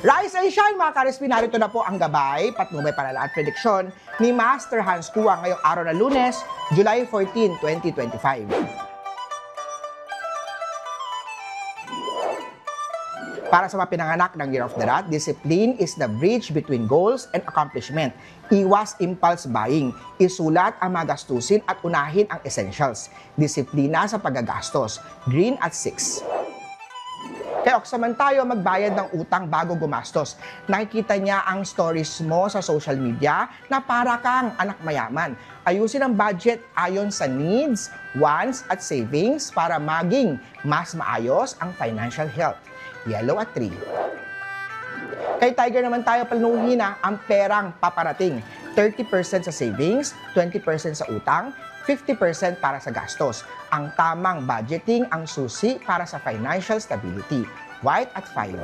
Rise and shine mga ka-RSP, narito na po ang gabay, patnubay, palala at prediksyon ni Master Hans Kua ngayong araw na Lunes, July 14, 2025. Para sa mga pinanganak ng Year of the Rat, discipline is the bridge between goals and accomplishment. Iwas impulse buying. Isulat ang mga gastusin at unahin ang essentials. Disiplina sa paggagastos. Green at 6. Kaya oksaman tayo magbayad ng utang bago gumastos. Nakikita niya ang stories mo sa social media na para kang anak mayaman. Ayusin ang budget ayon sa needs, wants at savings para maging mas maayos ang financial health. Yellow at 3. Kay Tiger naman tayo, planuhin ang perang paparating. 30% sa savings, 20% sa utang, 50% para sa gastos. Ang tamang budgeting ang susi para sa financial stability. White at 5.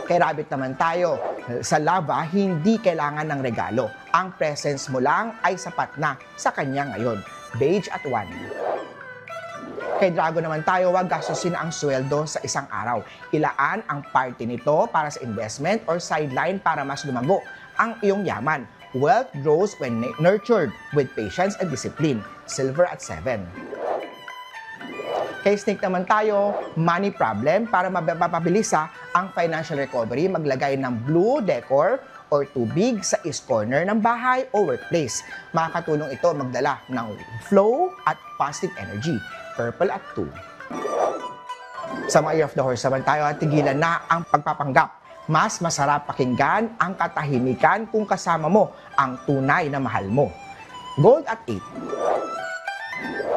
Kay Rabbit naman tayo, sa lava, hindi kailangan ng regalo. Ang presence mo lang ay sapat na sa kanya ngayon. Beige at 1. Kay Drago naman tayo, huwag gastusin ang sweldo sa isang araw. Ilaan ang parte nito para sa investment or sideline para mas lumago ang iyong yaman. Wealth grows when nurtured with patience and discipline. Silver at 7. Kay Snake naman tayo, money problem, para mapabilis ang financial recovery, maglagay ng blue decor or tubig sa east corner ng bahay o workplace. Makakatulong ito magdala ng flow at positive energy. Purple at 2. Sa mga Year of the Horse naman tayo, tigilan na ang pagpapanggap. Mas masarap pakinggan ang katahimikan kung kasama mo ang tunay na mahal mo. Gold at 8.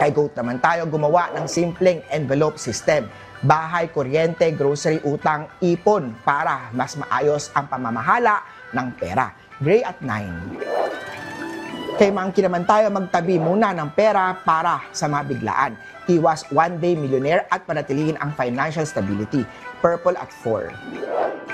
Kay Goat naman tayo, gumawa ng simpleng envelope system. Bahay, kuryente, grocery, utang, ipon para mas maayos ang pamamahala ng pera. Gray at 9. Kay Monkey naman tayo, magtabi muna ng pera para sa mabiglaan. Iwas one-day millionaire at panatilihin ang financial stability. Purple at 4.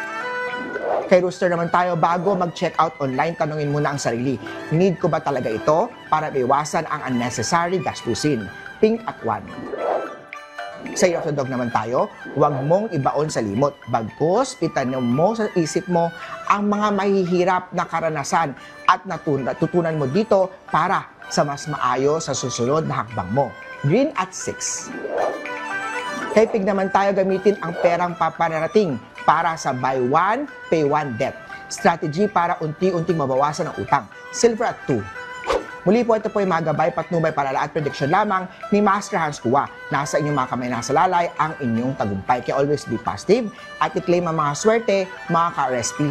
Kay Rooster naman tayo, bago mag-check out online, tanungin muna ang sarili. Need ko ba talaga ito para maiwasan ang unnecessary gastusin? Pink at 1. Sa Year of the Dog naman tayo, huwag mong ibaon sa limot. Bagkus, itanim mo sa isip mo ang mga mahihirap na karanasan at natutunan mo dito para sa mas maayos sa susunod na hakbang mo. Green at 6. Kay Pig naman tayo, gamitin ang perang papanarating para sa buy one, pay one debt. Strategy para unti-unting mabawasan ang utang. Silver at 2. Muli po, ito po yung mga gabay, patnubay, palala at prediction lamang ni Master Hans Kua. Nasa inyong mga kamay, nasa lalay ang inyong tagumpay. Kaya always be positive at i-claim ang mga swerte, mga ka-RSP.